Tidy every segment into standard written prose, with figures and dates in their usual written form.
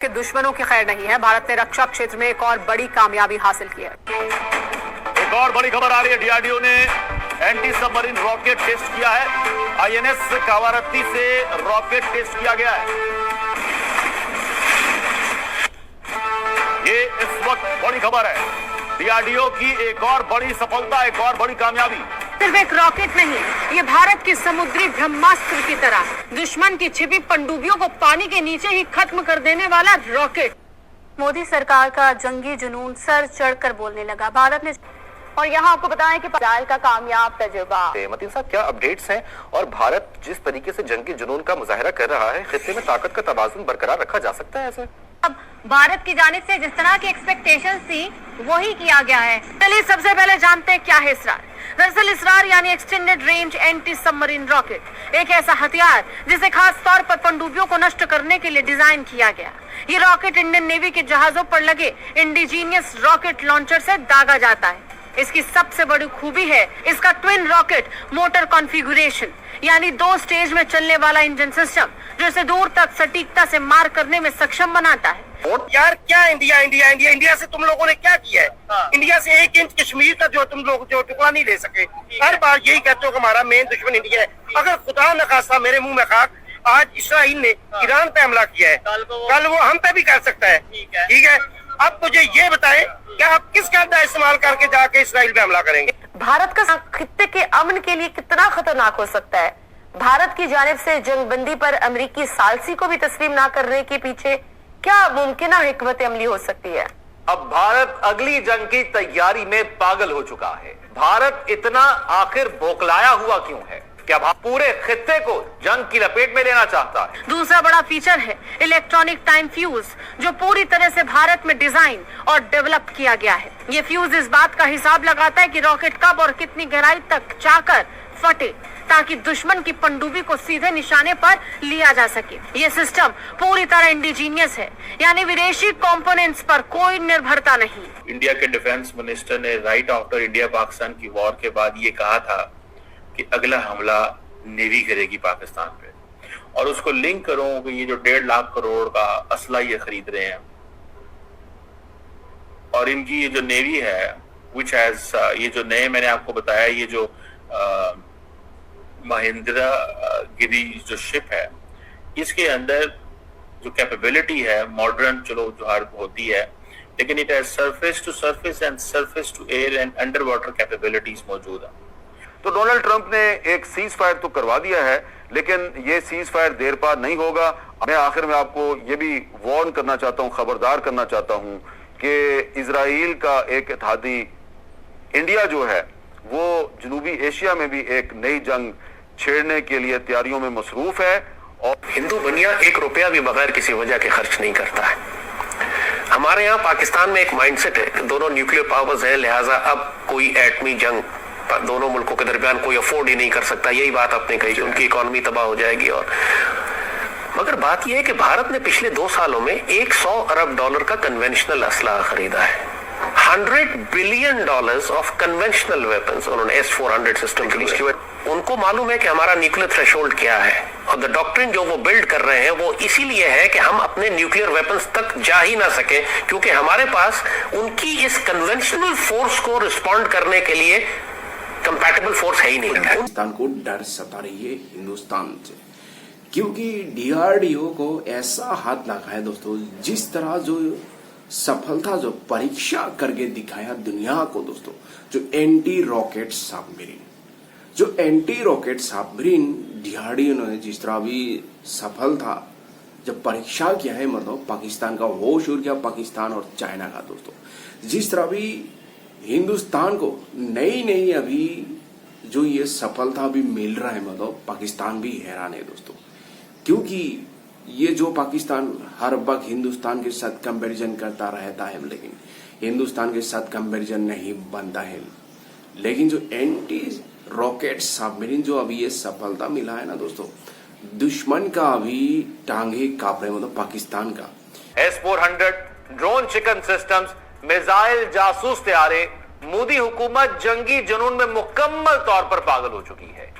कि दुश्मनों की खैर नहीं है। भारत ने रक्षा क्षेत्र में एक और बड़ी कामयाबी हासिल की है। एक और बड़ी खबर आ रही है, डीआरडीओ ने एंटी सबमरीन रॉकेट टेस्ट किया है। आईएनएस कावारत्ती से रॉकेट टेस्ट किया गया है। ये इस वक्त बड़ी खबर है, डीआरडीओ की एक और बड़ी सफलता, एक और बड़ी कामयाबी। सिर्फ एक रॉकेट नहीं, ये भारत की समुद्री ब्रह्मास्त्र की तरह दुश्मन की छिपी पनडुब्बियों को पानी के नीचे ही खत्म कर देने वाला रॉकेट। मोदी सरकार का जंगी जुनून सर चढ़कर बोलने लगा। भारत ने और यहाँ आपको बताएं कि इजराइल का कामयाब तजुर्बा। मतीन साहब, क्या अपडेट्स हैं और भारत जिस तरीके से जंगी जुनून का मुजाहिरा कर रहा है, खित्ते में ताकत का तवाज़ुन बरकरार रखा जा सकता है ऐसे? अब भारत की जानिब से जिस तरह की एक्सपेक्टेशन थी वही किया गया है। चलिए सबसे पहले जानते हैं क्या है इसरार। दरअसल इसरार यानी extended range anti submarine rocket, एक ऐसा हथियार जिसे खास तौर पर पनडुब्बियों को नष्ट करने के लिए डिजाइन किया गया। ये रॉकेट इंडियन नेवी के जहाजों पर लगे इंडिजीनियस रॉकेट लॉन्चर से दागा जाता है। इसकी सबसे बड़ी खूबी है इसका ट्विन रॉकेट मोटर कॉन्फ़िगरेशन, यानी 2 स्टेज में चलने वाला इंजन सिस्टम जो इसे दूर तक सटीकता से मार करने में सक्षम बनाता है। यार क्या इंडिया से तुम लोगों ने क्या किया है? इंडिया से 1 इंच कश्मीर का जो तुम लोग जो टुकड़ा नहीं ले सके। हर बार यही कहते हो कि हमारा मेन दुश्मन इंडिया है। अगर खुदा न खास्ता मेरे मुंह में खाक, आज इसराइल ने ईरान पे हमला किया है, कल वो हम पे भी कर सकता है। ठीक है, अब मुझे ये बताएं क्या आप किस का इस्तेमाल करके जाके इसराइल पे हमला करेंगे? भारत का खित्ते के अमन के लिए कितना खतरनाक हो सकता है? भारत की जानिब से जंगबंदी पर अमेरिकी सालसी को भी तस्लीम ना करने के पीछे क्या मुमकिन हिकमत अमली हो सकती है? अब भारत अगली जंग की तैयारी में पागल हो चुका है। भारत इतना आखिर बौखलाया हुआ क्यों है? क्या पूरे खित्ते को जंग की लपेट में लेना चाहता है? दूसरा बड़ा फीचर है इलेक्ट्रॉनिक टाइम फ्यूज, जो पूरी तरह से भारत में डिजाइन और डेवलप किया गया है। ये फ्यूज इस बात का हिसाब लगाता है कि रॉकेट कब और कितनी गहराई तक जाकर फटे, ताकि दुश्मन की पनडुब्बी को सीधे निशाने पर लिया जा सके। ये सिस्टम पूरी तरह इंडिजीनियस है, यानी विदेशी कंपोनेंट्स पर कोई निर्भरता नहीं। इंडिया के डिफेंस मिनिस्टर ने राइट आफ्टर इंडिया पाकिस्तान की वॉर के बाद ये कहा था कि अगला हमला नेवी करेगी पाकिस्तान पे, और उसको लिंक करूं कि ये जो 1.5 लाख करोड़ का असला ये खरीद रहे हैं, और इनकी ये जो नेवी है विच हैज ये जो नए मैंने आपको बताया, ये जो महिंद्रा गिरी जो शिप है, इसके अंदर जो कैपेबिलिटी है मॉडर्न, चलो जो हर होती है, लेकिन it has surface to surface and surface to air and under water capabilities मौजूद है। तो डोनाल्ड ट्रंप ने एक सीज फायर तो करवा दिया है, लेकिन ये सीज फायर देर पार नहीं होगा। मैं आखिर में आपको ये भी वार्न करना चाहता हूँ, खबरदार करना चाहता हूँ कि इजराइल का एक इत्तेहादी इंडिया जो है वो जनूबी एशिया में भी एक नई जंग छेड़ने के लिए तैयारियों में मसरूफ है। और हिंदू बनिया 1 रुपया भी बगैर किसी वजह के खर्च नहीं करता है। हमारे यहाँ पाकिस्तान में एक माइंडसेट है कि दोनों न्यूक्लियर पावर्स है, लिहाजा अब कोई एटमी जंग दोनों मुल्कों के दरमियान कोई अफोर्ड ही नहीं कर सकता। यही बात आपने कही कि उनकी इकोनॉमी तबाह हो जाएगी। और मगर बात यह है कि भारत ने पिछले 2 सालों में $100 अरब का कन्वेंशनल असला खरीदा है। $100 बिलियन ऑफ कन्वेंशनल वेपन्स उन्होंने S-400 सिस्टम के लिए। उनको मालूम है कि हमारा न्यूक्लियर थ्रेशोल्ड क्या है, और द डॉक्ट्रिन जो वो बिल्ड कर रहे हैं वो इसीलिए है कि हम अपने न्यूक्लियर वेपन्स तक जा ही ना सके, क्योंकि हमारे पास उनकी इस कन्वेंशनल फोर्स को रिस्पॉन्ड करने के लिए कंपैटिबल फोर्स है ही नहीं। पाकिस्तान को डर सता रही है हिंदुस्तान से, क्योंकि डीआरडीओ को ऐसा हाथ लगा है दोस्तों, जिस तरह जो सफलता जो परीक्षा करके दिखाया दुनिया को दोस्तों, जो एंटी रॉकेट सबमरीन डीआरडीओ ने जिस तरह भी सफल था जब परीक्षा किया है, मतलब पाकिस्तान का होश उड़ गया, पाकिस्तान और चाइना का दोस्तों। जिस तरह भी हिंदुस्तान को नई अभी जो ये सफलता भी मिल रहा है, मतलब पाकिस्तान भी हैरान है दोस्तों, क्योंकि ये जो पाकिस्तान हर वक्त हिंदुस्तान के साथ कंपैरिजन करता रहता है, लेकिन हिंदुस्तान के साथ कंपैरिजन नहीं बनता है। लेकिन जो एंटी रॉकेट सबमरीन जो अभी ये सफलता मिला है ना दोस्तों, दुश्मन का अभी टांगे कांप रहे, मतलब पाकिस्तान का। S-400 drone chicken systems, missile जासूस तैयारे, मोदी हुकूमत जंगी जुनून में मुकम्मल तौर पर पागल हो चुकी है।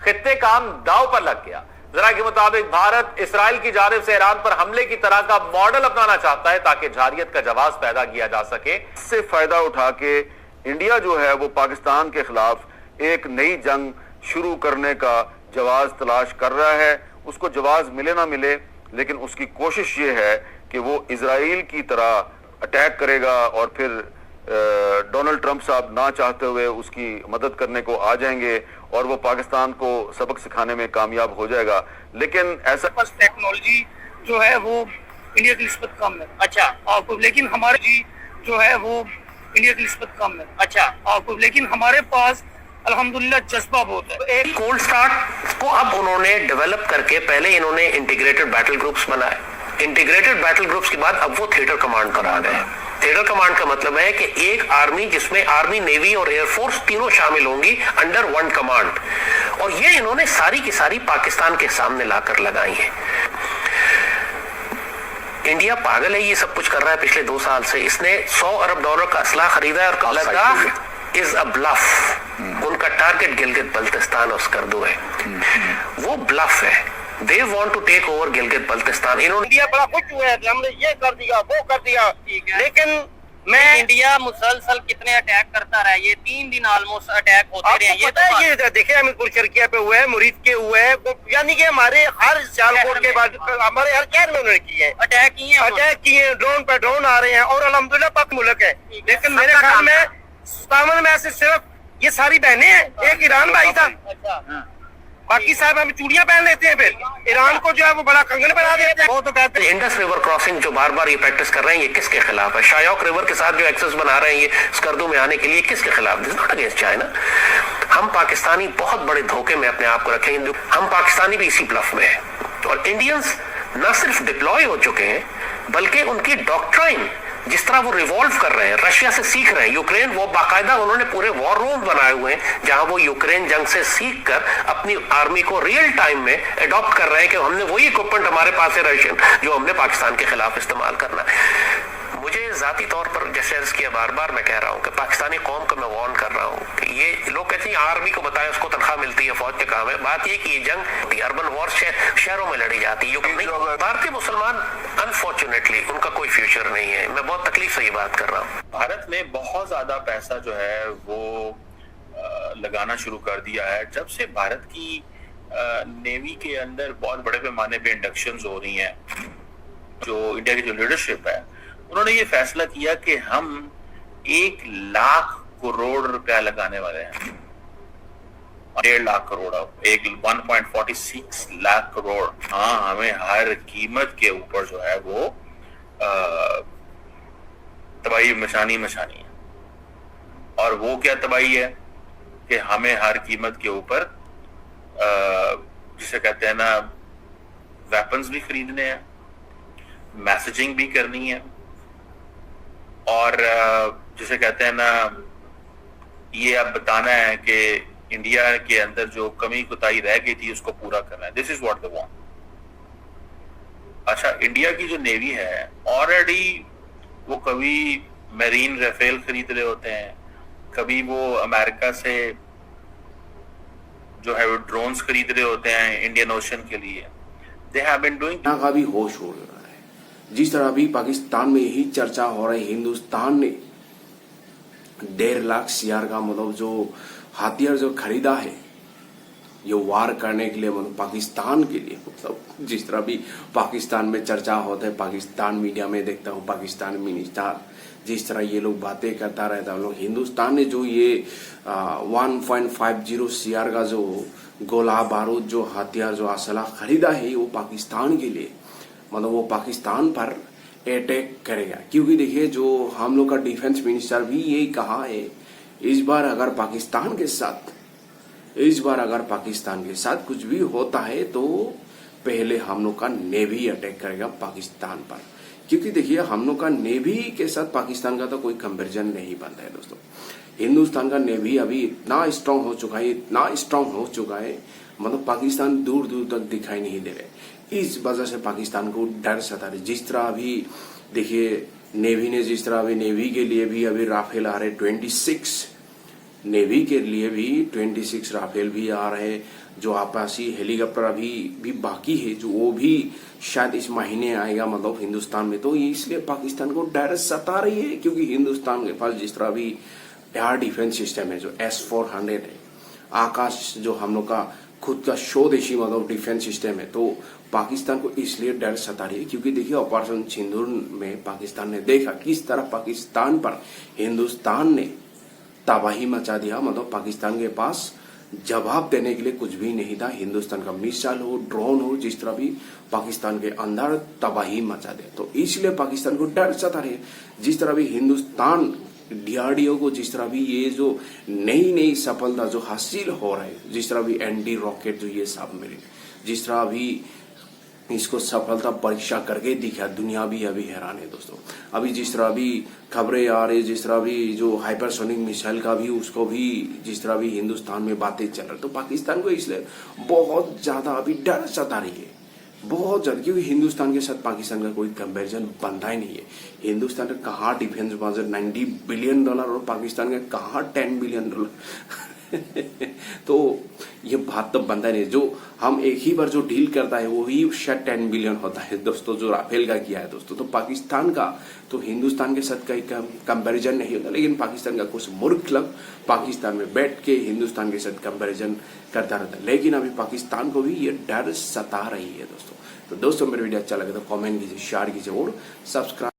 खित्ते का दाव पर लग गया। जरा के मुताबिक भारत इसराइल की जानिब से ईरान पर हमले की तरह का मॉडल अपनाना चाहता है ताकि जारियत का जवाब पैदा किया जा सके। इससे फायदा उठा के इंडिया जो है वो पाकिस्तान के खिलाफ एक नई जंग शुरू करने का जवाब तलाश कर रहा है। उसको जवाब मिले ना मिले, लेकिन उसकी कोशिश ये है कि वो इजराइल की तरह अटैक करेगा और फिर डोनाल्ड ट्रंप साहब ना चाहते हुए उसकी मदद करने को आ जाएंगे और वो पाकिस्तान को सबक सिखाने में कामयाब हो जाएगा। लेकिन ऐसा बस टेक्नोलॉजी जो है वो इंडिया की निस्बत कम है। अच्छा, और लेकिन हमारे जी जो है वो इंडिया की निस्बत कम है। अच्छा, और लेकिन हमारे पास अल्हम्दुलिल्लाह जज्बा बहुत है। एक कोल्ड स्टार्ट को अब उन्होंने डेवलप करके पहले इन्होंने इंटीग्रेटेड बैटल ग्रुप्स बनाए। इंटीग्रेटेड बैटल ग्रुप्स के बाद अब वो थिएटर कमांड पर आ गए। थिएटर कमांड का मतलब है कि एक आर्मी जिसमें आर्मी, नेवी और एयरफोर्स तीनों शामिल होंगी अंडर वन कमांड, और ये इन्होंने सारी की सारी पाकिस्तान के सामने लाकर लगाई है। इंडिया पागल है, ये सब कुछ कर रहा है पिछले 2 साल से। इसने $100 अरब का असला खरीदा है और लद्दाख इज अ ब्लफ। उनका टारगेट गिलगित बल्तिस्तान और स्कर्दू है, वो ब्लफ है। They want to take over Gilgit Baltistan. इन्होंने इंडिया बड़ा खुश हुआ है कि हमने ये कर दिया, वो कर दिया, लेकिन मैं इंडिया मुसलसल कितने अटैक करता रहा, ये 3 दिन ऑलमोस्ट अटैक होते रहे। ये पता है, ये देखिए अमीरपुर शर्किया पे हुए हैं, मुरीद के हुए हैं, यानी कि हमारे हर सियालकोट के बाद हमारे हर शहर में उन्होंने किए हैं, अटैक किए हैं। ड्रोन पे ड्रोन आ रहे हैं और अल्हम्दुलिल्लाह पाक मुल्क है। लेकिन मेरे ख्याल में 57 में से सिर्फ ये सारी बहनें हैं, एक ईरान भाई था, बाकी साहब हम चूड़ियां पहन लेते हैं, फिर ईरान को जो है वो बड़ा कंगन बना देते हैं। वो तो कहते हैं इंडस रिवर क्रॉसिंग जो बार बार ये प्रैक्टिस कर रहे हैं, ये किसके खिलाफ है? शायोक रिवर के साथ जो एक्सेस बना रहे हैं ये स्कर्दू में आने के लिए, किसके खिलाफ? This not against China. हम पाकिस्तानी बहुत बड़े धोखे में अपने आप को रखेंगे। हम पाकिस्तानी भी इसी ब्लफ में है, और इंडियंस न सिर्फ डिप्लॉय हो चुके हैं बल्कि उनकी डॉक्ट्राइन जिस तरह वो रिवॉल्व कर रहे हैं, रशिया से सीख रहे हैं। यूक्रेन, वो बाकायदा उन्होंने पूरे वॉर रूम बनाए हुए हैं जहां वो यूक्रेन जंग से सीख कर अपनी आर्मी को रियल टाइम में अडॉप्ट कर रहे हैं कि हमने वही इक्विपमेंट हमारे पास है रशियन जो हमने पाकिस्तान के खिलाफ इस्तेमाल करना है। मुझे जाती तौर पर जैसे अर्ज किया, बार बार मैं कह रहा हूं कि पाकिस्तानी कौम को मैं वार्न कर रहा हूं कि ये लोग कहते हैं आर्मी को बताएं, उसको तनख्वाह मिलती है, फौज के काम है। बात ये कि ये जंग अर्बन वॉर शहरों में लड़ी जाती है। भारतीय मुसलमान अनफॉर्चुनेटली उनका कोई फ्यूचर नहीं है। मैं बहुत तकलीफ से ये बात कर रहा हूँ। भारत ने बहुत ज्यादा पैसा जो है वो लगाना शुरू कर दिया है जब से भारत की नेवी के अंदर बहुत बड़े पैमाने पे इंडक्शंस हो रही हैं। जो इंडिया की जो लीडरशिप है, उन्होंने ये फैसला किया कि हम 1 लाख करोड़ रुपया लगाने वाले हैं। 1.5 लाख करोड़, 1.46 लाख करोड़। हाँ, हमें हर कीमत के ऊपर जो है वो तबाही मचानी है। और वो क्या तबाही है कि हमें हर कीमत के ऊपर जिसे कहते हैं ना, वेपन्स भी खरीदने हैं, मैसेजिंग भी करनी है, और जिसे कहते हैं ना, ये अब बताना है कि इंडिया के अंदर जो कमी कुताही रह गई थी उसको पूरा करना है। This is what they want. अच्छा, इंडिया की जो नेवी है ऑलरेडी वो कभी मरीन राफेल खरीद रहे होते हैं, कभी वो अमेरिका से जो है वो ड्रोन्स खरीद रहे होते हैं इंडियन ओशन के लिए। दे हैव बीन डूइंग का भी होश हो रहा है। जिस तरह अभी पाकिस्तान में यही चर्चा हो रही, हिंदुस्तान ने 1.5 लाख CR का मतलब जो हथियार जो खरीदा है ये वार करने के लिए, मतलब पाकिस्तान के लिए, मतलब जिस तरह भी पाकिस्तान में चर्चा होता है, पाकिस्तान मीडिया में देखता हूँ, पाकिस्तान मिनिस्टर जिस तरह ये लोग बातें करता रहता है, लोग हिंदुस्तान ने जो ये 1.50 CR का जो गोला बारूद जो हथियार जो असला खरीदा है वो पाकिस्तान के लिए, मतलब वो पाकिस्तान पर अटैक करेगा। क्योंकि देखिए जो हम लोग का डिफेंस मिनिस्टर भी यही कहा है, इस बार अगर पाकिस्तान के साथ कुछ भी होता है तो पहले हम लोग का नेवी अटैक करेगा पाकिस्तान पर। क्योंकि देखिए हम लोग का नेवी के साथ पाकिस्तान का तो कोई कंपैरिजन नहीं बनता है दोस्तों। हिंदुस्तान का नेवी अभी इतना स्ट्रांग हो चुका है, मतलब पाकिस्तान दूर दूर तक दिखाई नहीं दे रहे। इस वजह से पाकिस्तान को डर सता रही। जिस तरह अभी देखिए नेवी ने, जिस तरह अभी नेवी के लिए भी अभी राफेल आ रहे 26 नेवी के लिए भी 26 राफेल भी आ रहे, जो आपासी हेलीकॉप्टर अभी भी बाकी है, जो वो भी शायद इस महीने आएगा मतलब हिंदुस्तान में। तो ये इसलिए पाकिस्तान को डर सता रही है, क्योंकि हिंदुस्तान के पास जिस तरह भी एयर डिफेंस सिस्टम है, जो S-400 है, आकाश जो हम लोग का खुद का स्वदेशी मतलब डिफेंस सिस्टम है, तो पाकिस्तान को इसलिए डर सता रही है क्योंकि देखिए ऑपरेशन सिंदूर में पाकिस्तान ने देखा किस तरह पाकिस्तान पर हिंदुस्तान ने तबाही मचा दिया। मतलब पाकिस्तान के पास जवाब देने के लिए कुछ भी नहीं था। हिंदुस्तान का मिसाइल हो, ड्रोन हो, जिस तरह भी पाकिस्तान के अंदर तबाही मचा दे, तो इसलिए पाकिस्तान को डर सता रही है। जिस तरह भी हिंदुस्तान DRDO को जिस तरह भी ये जो नई सफलता जो हासिल हो रहा है, जिस तरह भी एंटी रॉकेट जो ये सबमरीन, जिस तरह भी इसको सफलता परीक्षा करके दिखा, दुनिया भी अभी हैरान है दोस्तों। अभी जिस तरह भी खबरें आ रही, जिस तरह भी जो हाइपरसोनिक मिसाइल का भी, उसको भी जिस तरह भी हिंदुस्तान में बातें चल रही, तो पाकिस्तान को इसलिए बहुत ज्यादा अभी डर सता रही है, बहुत ज्यादा, क्योंकि हिंदुस्तान के साथ पाकिस्तान का कोई कंपैरिजन बनता ही नहीं है। हिंदुस्तान का कहाँ डिफेंस बजट $90 बिलियन और पाकिस्तान का कहाँ $10 बिलियन तो ये बात तो बनता नहीं। जो हम एक ही बार जो डील करता है वही शायद 10 बिलियन होता है दोस्तों, जो राफेल का किया है दोस्तों। तो पाकिस्तान का तो हिंदुस्तान के साथ कहीं कंपैरिजन नहीं होता, लेकिन पाकिस्तान का कुछ मूर्ख लोग पाकिस्तान में बैठ के हिंदुस्तान के साथ कंपैरिजन करता रहता है, लेकिन अभी पाकिस्तान को भी ये डर सता रही है दोस्तों। तो दोस्तों मेरे वीडियो अच्छा लगे तो कमेंट कीजिए, शेयर कीजिए और सब्सक्राइब